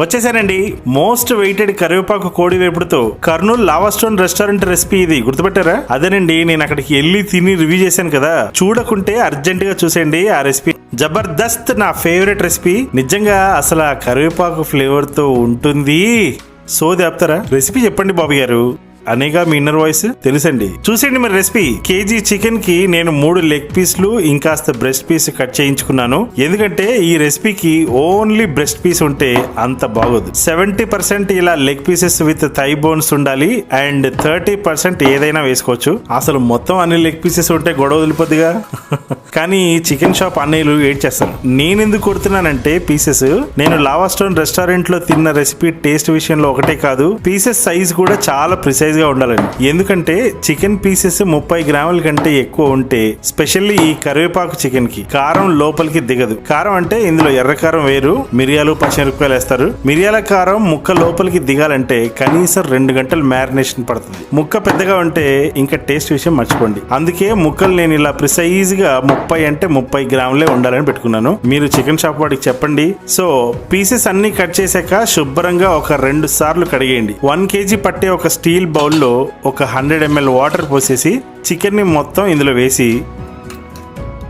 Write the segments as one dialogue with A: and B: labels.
A: వచ్చేసానండి most weighted కరివేపాకు కోడి వేపుడుతో Kurnool lava stone restaurant recipe. ఇది గుర్తుపెట్టారా? అదేనండి, నేను అక్కడికి వెళ్ళి తిని రివ్యూ చేశాను కదా, చూడకుంటే అర్జెంట్ గా చూసేయండి ఆ రెసిపీ. జబర్దస్త్, నా ఫేవరెట్ రెసిపీ. నిజంగా అసలు ఆ కరివేపాకు ఫ్లేవర్ తో ఉంటుంది. సోది ఆపుతారా? రెసిపీ చెప్పండి బాబు గారు అనేగా మీ ఇన్నర్ వాయిస్ తెలుసండి. చూసేయండి మరి రెసిపీ. కేజీ చికెన్ కి నేను 3 లెగ్ పీస్లు ఇంకాస్త బ్రెస్ట్ పీస్ కట్ చేయించుకున్నాను. ఎందుకంటే ఈ రెసిపీకి ఓన్లీ బ్రెస్ట్ పీస్ ఉంటే అంత బాగోదు. 70% ఇలా leg pieces with thigh bones ఉండాలి అండ్ 30% ఏదైనా వేసుకోవచ్చు. అసలు మొత్తం అన్ని లెగ్ పీసెస్ ఉంటే గొడవ వదిలిపోద్దిగా. కానీ చికెన్ షాప్ అన్నయ్యలు ఏడ్ చేస్తాను. నేనెందుకు కొడుతున్నానంటే పీసెస్ నేను లావా స్టోన్ రెస్టారెంట్ లో తిన్న రెసిపీ టేస్ట్ విషయంలో ఒకటే కాదు, పీసెస్ సైజ్ కూడా చాలా ప్రిసైజ్ గా ఉండాలండి. ఎందుకంటే చికెన్ పీసెస్ 30 గ్రాముల కంటే ఎక్కువ ఉంటే, స్పెషల్లీ ఈ కరివేపాకు చికెన్ కి కారం లోపలికి దిగదు. కారం అంటే ఇందులో ఎర్ర కారం వేరు, మిరియాలు పచ్చిమిరపకాయలు వేస్తారు. మిరియాల కారం ముక్క లోపలికి దిగాలంటే కనీసం 2 గంటలు మ్యారినేషన్ పడుతుంది. ముక్క పెద్దగా ఉంటే ఇంకా టేస్ట్ విషయం మర్చిపోండి. అందుకే ముక్కలు నేను ఇలా ప్రిసైజ్ గా 30 అంటే 30 గ్రాములే ఉండాలని పెట్టుకున్నాను. మీరు చికెన్ షాప్ వాడికి చెప్పండి. సో పీసెస్ అన్ని కట్ చేశాక శుభ్రంగా ఒక 2 సార్లు కడిగేయండి. 1 kg పట్టే ఒక స్టీల్ బౌల్లో ఒక 100 ml వాటర్ పోసేసి చికెన్ ని మొత్తం ఇందులో వేసి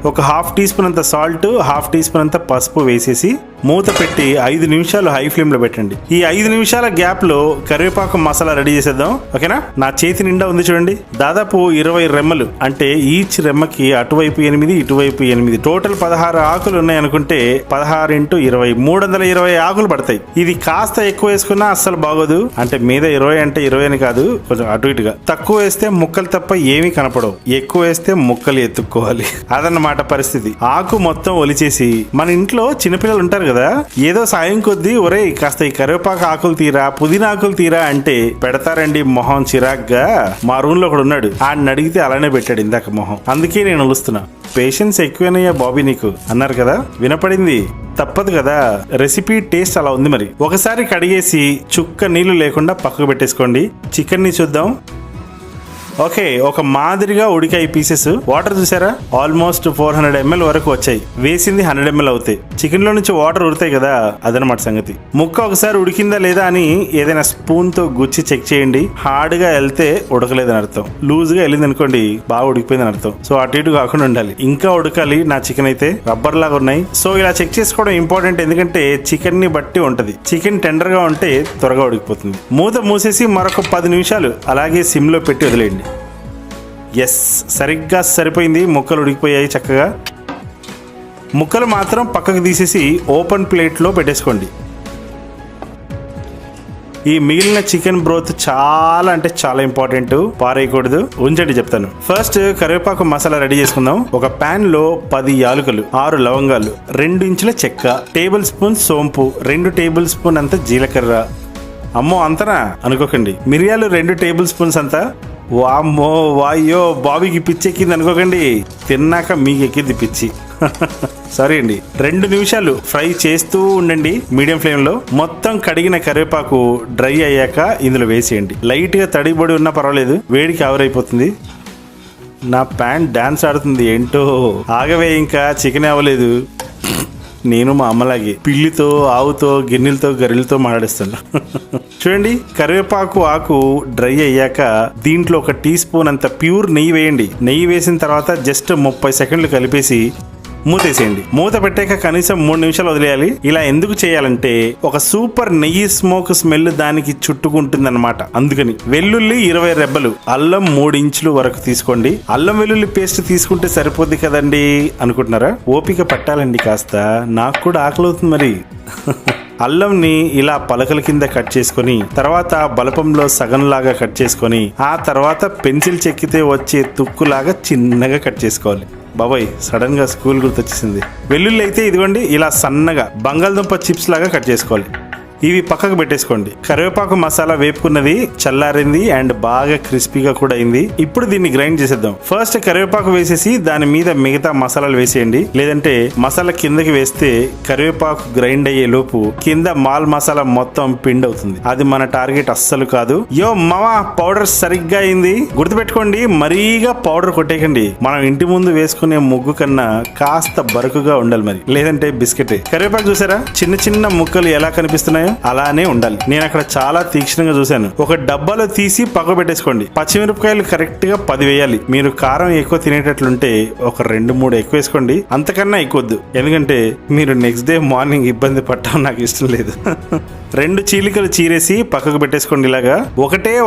A: ఒక 1/2 టీ స్పూన్ అంత సాల్ట్, 1/2 టీ స్పూన్ అంత పసుపు వేసేసి మూత పెట్టి 5 నిమిషాలు హై ఫ్లేమ్ లో పెట్టండి. ఈ 5 నిమిషాల గ్యాప్ లో కరివేపాకు మసాలా రెడీ చేసేద్దాం. ఓకేనా? నా చేతి నిండా ఉంది చూడండి, దాదాపు 20 రెమ్మలు. అంటే ఈచ్ రెమ్మకి అటువైపు 8 ఇటువైపు 8, టోటల్ 16 ఆకులు ఉన్నాయి అనుకుంటే 16 × 20 320 ఆకులు పడతాయి. ఇది కాస్త ఎక్కువ వేసుకున్నా అస్సలు బాగోదు. అంటే మీద 20 అంటే 20 అని కాదు, కొంచెం అటు ఇటుగా. తక్కువ వేస్తే ముక్కలు తప్ప ఏమీ కనపడవు, ఎక్కువ వేస్తే ముక్కలు ఎత్తుక్కోవాలి. అదన్నమాట పరిస్థితి. ఆకు మొత్తం ఒలిచేసి, మన ఇంట్లో చిన్నపిల్లలు ఉంటారు కదా, ఏదో సాయం కొద్దీ ఒరే కాస్త ఈ కరివేపాకు ఆకులు తీరా, పుదీనా ఆకులు తీరా అంటే పెడతారండి మొహం చిరాగ్గా. మా రూమ్ లో ఒకడు ఉన్నాడు, ఆయన అడిగితే అలానే పెట్టాడు ఇందాక మొహం. అందుకే నేను ఒలుస్తున్నా. పేషెన్స్ ఎక్కువైనయ్యా బాబీ నీకు అన్నారు కదా, వినపడింది. తప్పదు కదా, రెసిపీ టేస్ట్ అలా ఉంది. మరి ఒకసారి కడిగేసి చుక్క నీళ్లు లేకుండా పక్కకు పెట్టేసుకోండి. చికెన్ ని చూద్దాం. ఓకే, ఒక మాదిరిగా ఉడికాయి పీసెస్. వాటర్ చూసారా, ఆల్మోస్ట్ 400 ml వరకు వచ్చాయి. వేసింది 100 ml అవుతాయి. చికెన్ లో నుంచి వాటర్ ఉడతాయి కదా, అదనమాట సంగతి. ముక్క ఒకసారి ఉడికిందా లేదా అని ఏదైనా స్పూన్ తో గుచ్చి చెక్ చేయండి. హార్డ్ గా వెళ్తే ఉడకలేదని అర్థం, లూజ్ గా వెళ్ళింది అనుకోండి బాగా ఉడికిపోయిందని అర్థం. సో అటు ఇటు కాకుండా ఉండాలి. ఇంకా ఉడకాలి. నా చికెన్ అయితే రబ్బర్ లాగా ఉన్నాయి. సో ఇలా చెక్ చేసుకోవడం ఇంపార్టెంట్, ఎందుకంటే చికెన్ ని బట్టి ఉంటది. చికెన్ టెండర్ గా ఉంటే త్వరగా ఉడికిపోతుంది. మూత మూసేసి మరొక 10 నిమిషాలు అలాగే సిమ్ లో పెట్టి వదిలేయండి. ఎస్, సరిగ్గా సరిపోయింది. ముక్కలు ఉడికిపోయాయి చక్కగా. ముక్కలు మాత్రం పక్కకు తీసేసి ఓపెన్ ప్లేట్లో పెట్టేసుకోండి. ఈ మిగిలిన చికెన్ బ్రోత్ చాలా అంటే చాలా ఇంపార్టెంట్, పారేయకూడదు. ఉంచండి చెప్తాను. ఫస్ట్ కరివేపాకు మసాలా రెడీ చేసుకుందాం. ఒక పాన్ లో 10 యాలకులు, 6 లవంగాలు, 2 ఇంచుల చెక్క, టేబుల్ స్పూన్ సోంపు, 2 టేబుల్ స్పూన్ అంత జీలకర్ర. అమ్మో అంతనా అనుకోకండి. మిరియాలు 2 టేబుల్ స్పూన్స్ అంతా. వామ్మో వాయ్యో, బాబీకి పిచ్చి ఎక్కింది అనుకోకండి, తిన్నాక మీకు ఎక్కింది పిచ్చి. సారీ అండి. 2 నిమిషాలు ఫ్రై చేస్తూ ఉండండి మీడియం ఫ్లేమ్ లో. మొత్తం కడిగిన కరివేపాకు డ్రై అయ్యాక ఇందులో వేసేయండి. లైట్ గా తడిబడి ఉన్నా పర్వాలేదు, వేడికి ఆవిరైపోతుంది. నా ప్యాంట్ డాన్స్ ఆడుతుంది ఏంటో. ఆగవే, ఇంకా చికెన్ అవ్వలేదు. నేను మా అమ్మలాగే పిల్లితో, ఆవుతో, గిన్నెలతో, గరిలతో మాట్లాడిస్తాను. చూడండి, కరివేపాకు ఆకు డ్రై అయ్యాక దీంట్లో ఒక టీ స్పూన్ అంత ప్యూర్ నెయ్యి వేయండి. నెయ్యి వేసిన తర్వాత జస్ట్ 30 సెకండ్లు కలిపేసి మూతేసేయండి. మూత పెట్టాక కనీసం 3 నిమిషాలు వదిలేయాలి. ఇలా ఎందుకు చేయాలంటే ఒక సూపర్ నెయ్యి స్మోక్ స్మెల్ దానికి చుట్టుకుంటుందన్నమాట. అందుకని. వెల్లుల్లి 20 రెబ్బలు, అల్లం 3 ఇంచులు వరకు తీసుకోండి. అల్లం వెల్లుల్లి పేస్ట్ తీసుకుంటే సరిపోద్ది కదండి అనుకుంటున్నారా? ఓపిక పట్టాలండి కాస్త, నాకు కూడా ఆకలి అవుతుంది మరి. అల్లంని ఇలా పలకల కింద కట్ చేసుకొని, తర్వాత బలపంలో సగంలాగా కట్ చేసుకొని, ఆ తర్వాత పెన్సిల్ చెక్కితే వచ్చే తుక్కులాగా చిన్నగా కట్ చేసుకోవాలి. బాబాయ్ సడన్ గా స్కూల్ గుర్తొచ్చేసింది. వెల్లుల్లి అయితే ఇదిగోండి ఇలా సన్నగా బంగాళదుంప చిప్స్ లాగా కట్ చేసుకోవాలి. ఇవి పక్కకు పెట్టేసుకోండి. కరివేపాకు మసాలా వేపుకున్నది చల్లారింది అండ్ బాగా క్రిస్పీగా కూడా అయింది. ఇప్పుడు దీన్ని గ్రైండ్ చేసేద్దాం. ఫస్ట్ కరివేపాకు వేసేసి దాని మీద మిగతా మసాలాలు వేసేయండి. లేదంటే మసాలా కిందకి వేస్తే కరివేపాకు గ్రైండ్ అయ్యే లోపు కింద మాల్ మసాలా మొత్తం పిండి అవుతుంది. అది మన టార్గెట్ అస్సలు కాదు. యో మామా, పౌడర్ సరిగ్గా అయింది. గుర్తుపెట్టుకోండి, మరీగా పౌడర్ కొట్టేయకండి. మనం ఇంటి ముందు వేసుకునే ముగ్గు కన్నా కాస్త బరుకుగా ఉండాలి మరి, లేదంటే బిస్కెట్. కరివేపాకు చూసారా చిన్న చిన్న ముక్కలు ఎలా కనిపిస్తున్నాయో? అలానే ఉండాలి. నేను అక్కడ చాలా తీక్షణంగా చూశాను. ఒక డబ్బాలో తీసి పక్క పెట్టేసుకోండి. పచ్చిమిరపకాయలు కరెక్ట్ గా 10 వేయాలి. మీరు కారం ఎక్కువ తినేటట్లుంటే ఒక 2-3 ఎక్కువ వేసుకోండి, అంతకన్నా ఎక్కువద్దు. ఎందుకంటే మీరు నెక్స్ట్ డే మార్నింగ్ ఇబ్బంది పడటం నాకు ఇష్టం లేదు. 2 చీలికలు చీరేసి పక్కకు పెట్టేసుకోండి. ఇలాగా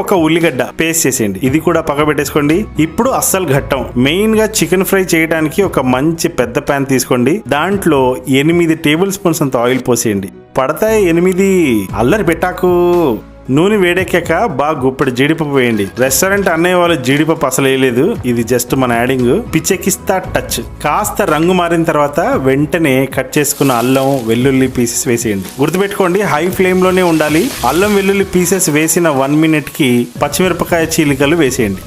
A: ఒక ఉల్లిగడ్డ పేస్ట్ చేసేయండి, ఇది కూడా పక్క పెట్టేసుకోండి. ఇప్పుడు అస్సలు ఘట్టం మెయిన్ గా చికెన్ ఫ్రై చేయడానికి ఒక మంచి పెద్ద ప్యాన్ తీసుకోండి. దాంట్లో 8 టేబుల్ స్పూన్స్ అంత ఆయిల్ పోసేయండి. పడతాయి 8. అల్లరి పెట్టాకు. నూనె వేడెక్కాక బాగా గుప్పెడు జీడిపప్పు వేయండి. రెస్టారెంట్ అన్నయ్య వాళ్ళు జీడిపప్పు అసలు వేయలేదు, ఇది జస్ట్ మన యాడింగ్. పిచ్చెకిస్తా టచ్. కాస్త రంగు మారిన తర్వాత వెంటనే కట్ చేసుకున్న అల్లం వెల్లుల్లి పీసెస్ వేసేయండి. గుర్తుపెట్టుకోండి, హై ఫ్లేమ్ లోనే ఉండాలి. అల్లం వెల్లుల్లి పీసెస్ వేసిన 1 minute కి పచ్చిమిరపకాయ చీలికలు వేసేయండి.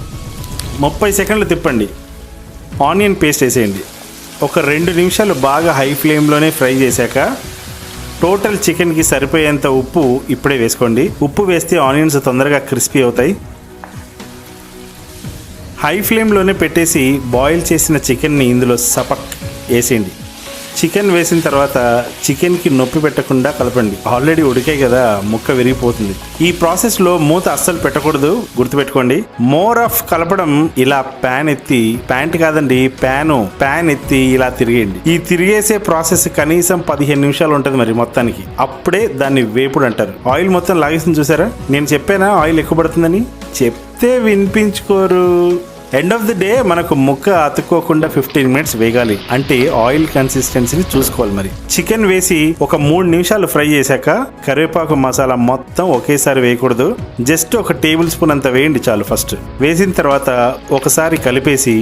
A: 30 సెకండ్లు తిప్పండి. ఆనియన్ పేస్ట్ వేసేయండి. ఒక 2 నిమిషాలు బాగా హై ఫ్లేమ్ లోనే ఫ్రై చేశాక టోటల్ చికెన్కి సరిపోయేంత ఉప్పు ఇప్పుడే వేసుకోండి. ఉప్పు వేస్తే ఆనియన్స్ తొందరగా క్రిస్పీ అవుతాయి. హై ఫ్లేమ్లోనే పెట్టేసి బాయిల్ చేసిన చికెన్ని ఇందులో సపక్ వేసేయండి. చికెన్ వేసిన తర్వాత చికెన్కి నొప్పి పెట్టకుండా కలపండి. ఆల్రెడీ ఉడికాయి కదా, ముక్క విరిగిపోతుంది. ఈ ప్రాసెస్లో మూత అస్సలు పెట్టకూడదు, గుర్తుపెట్టుకోండి. మోర్ ఆఫ్ కలపడం. ఇలా ప్యాన్ ఎత్తి ఇలా తిరిగేయండి. ఈ తిరిగేసే ప్రాసెస్ కనీసం 15 నిమిషాలు ఉంటుంది మరి మొత్తానికి. అప్పుడే దాన్ని వేపుడు అంటారు. ఆయిల్ మొత్తం లాగేసింది చూసారా? నేను చెప్పానా ఆయిల్ ఎక్కువ పడుతుందని? చెప్తే వినిపించుకోరు. ఎండ్ ఆఫ్ ది డే మనకు ముక్క అతుక్కోకుండా 15 minutes వేగాలి. అంటే ఆయిల్ కన్సిస్టెన్సీని చూసుకోవాలి. మరి చికెన్ వేసి ఒక 3 నిమిషాలు ఫ్రై చేశాక కరివేపాకు మసాలా మొత్తం ఒకేసారి వేయకూడదు, జస్ట్ ఒక టేబుల్ స్పూన్ అంత వేయండి చాలు. ఫస్ట్ వేసిన తర్వాత ఒకసారి కలిపేసి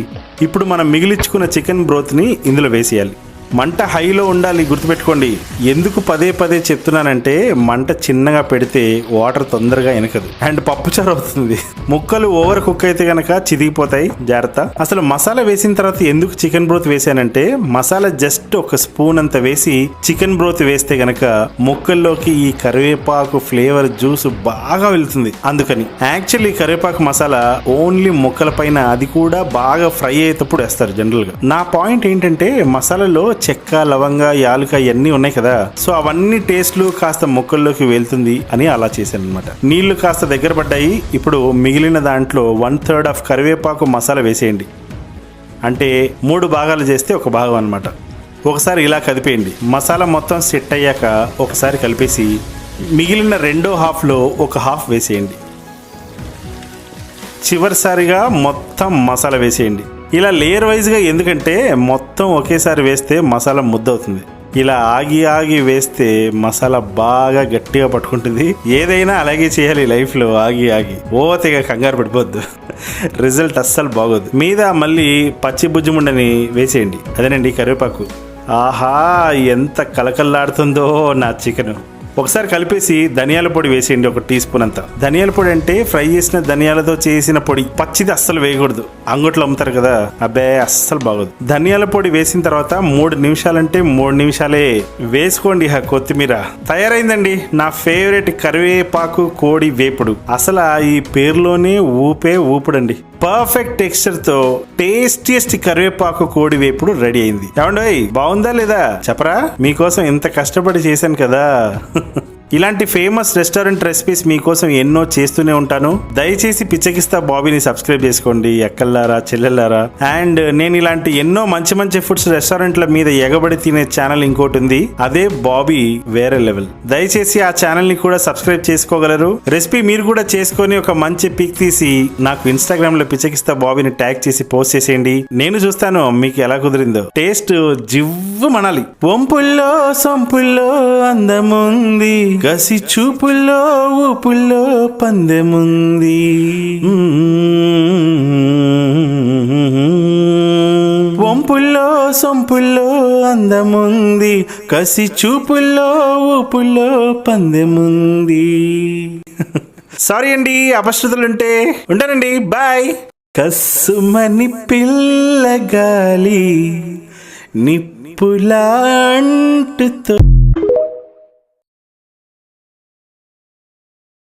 A: ఇప్పుడు మనం మిగిలించుకున్న చికెన్ బ్రోత్ని ఇందులో వేసేయాలి. మంట హైలో ఉండాలి, గుర్తుపెట్టుకోండి. ఎందుకు పదే చెప్తున్నానంటే మంట చిన్నగా పెడితే వాటర్ తొందరగా ఎనకదు అండ్ పప్పుచారు అవుతుంది. ముక్కలు ఓవర్ కుక్ అయితే గనక చిదిగిపోతాయి, జాగ్రత్త. అసలు మసాలా వేసిన తర్వాత ఎందుకు చికెన్ బ్రోత్ వేసానంటే, మసాలా జస్ట్ ఒక స్పూన్ అంత వేసి చికెన్ బ్రోత్ వేస్తే గనక ముక్కల్లోకి ఈ కరివేపాకు ఫ్లేవర్ జ్యూస్ బాగా వెళ్తుంది. అందుకని యాక్చువల్లీ కరివేపాకు మసాలా ఓన్లీ ముక్కల పైన, అది కూడా బాగా ఫ్రై అయ్యేటప్పుడు వేస్తారు జనరల్ గా. నా పాయింట్ ఏంటంటే మసాలాలో చెక్క, లవంగ, యాలుక ఇవన్నీ ఉన్నాయి కదా, సో అవన్నీ టేస్ట్లు కాస్త ముక్కల్లోకి వెళ్తుంది అని అలా చేశాను అనమాట. నీళ్లు కాస్త దగ్గర పడ్డాయి. ఇప్పుడు మిగిలిన దాంట్లో 1/3 ఆఫ్ కరివేపాకు మసాలా వేసేయండి. అంటే 3 భాగాలు చేస్తే ఒక భాగం అనమాట. ఒకసారి ఇలా కదిపేయండి. మసాలా మొత్తం సెట్ అయ్యాక ఒకసారి కలిపేసి మిగిలిన 2వ హాఫ్లో ఒక హాఫ్ వేసేయండి. చివరిసారిగా మొత్తం మసాలా వేసేయండి. ఇలా లేయర్ వైజ్గా, ఎందుకంటే మొత్తం ఒకేసారి వేస్తే మసాలా ముద్దవుతుంది. ఇలా ఆగి వేస్తే మసాలా బాగా గట్టిగా పట్టుకుంటుంది. ఏదైనా అలాగే చేయాలి లైఫ్లో, ఆగి తెగ కంగారు పడిపోద్దు, రిజల్ట్ అస్సలు బాగోదు. మీద మళ్ళీ పచ్చి బుజ్జిముండని వేసేయండి, అదేనండి కరివేపాకు. ఆహా, ఎంత కలకల్లాడుతుందో నా చికెన్. ఒకసారి కలిపేసి ధనియాల పొడి వేసేయండి, 1 టీ స్పూన్ అంతా. ధనియాల పొడి అంటే ఫ్రై చేసిన ధనియాలతో చేసిన పొడి, పచ్చిది అస్సలు వేయకూడదు. అంగట్లో అమ్ముతారు కదా, అబ్బే అస్సలు బాగోదు. ధనియాల పొడి వేసిన తర్వాత 3 నిమిషాలంటే 3 నిమిషాలే వేసుకోండి. కొత్తిమీర తయారైందండి, నా ఫేవరెట్ కరివేపాకు కోడి వేపుడు. అసలు ఈ పేరులోనే ఊపుడండి. పర్ఫెక్ట్ టెక్స్చర్ తో టేస్టియస్ట్ కరివేపాకు కోడి వేపుడు రెడీ అయింది. ఏమండోయ్, బాగుందా లేదా చెప్పరా? మీకోసం ఇంత కష్టపడి చేశాను కదా. ఇలాంటి ఫేమస్ రెస్టారెంట్ రెసిపీస్ మీకోసం ఎన్నో చేస్తూనే ఉంటాను. దయచేసి పిచ్చకిస్తా బాబీని సబ్స్క్రైబ్ చేసుకోండి అక్కల్లారా, చెల్లెల్లారా. అండ్ నేను ఇలాంటి ఎన్నో మంచి ఫుడ్స్ రెస్టారెంట్ల మీద ఎగబడి తినే ఛానల్ ఇంకోటి ఉంది, అదే బాబీ వేరే లెవెల్. దయచేసి ఆ ఛానల్ ని కూడా సబ్స్క్రైబ్ చేసుకోగలరు. రెసిపీ మీరు కూడా చేసుకొని ఒక మంచి పిక్ తీసి నాకు ఇన్స్టాగ్రామ్ లో పిచ్చకిస్తా బాబీని ట్యాగ్ చేసి పోస్ట్ చేసేయండి. నేను చూస్తాను మీకు ఎలా కుదిరిందో. టేస్ట్ జివ్వు మనాలి. వంపుల్లో సొంపుల్లో అందముంది, గసి చూపుల్లో ఊపుల్లో పందెముంది. వంపుల్లో సొంపుల్లో అందముంది, కసి చూపుల్లో ఊపుల్లో పందెముంది. సారీ అండి అపశృతులుంటే. ఉంటానండి, బాయ్. కస్సుమని పిల్లగాలి నిప్పులాంటుతో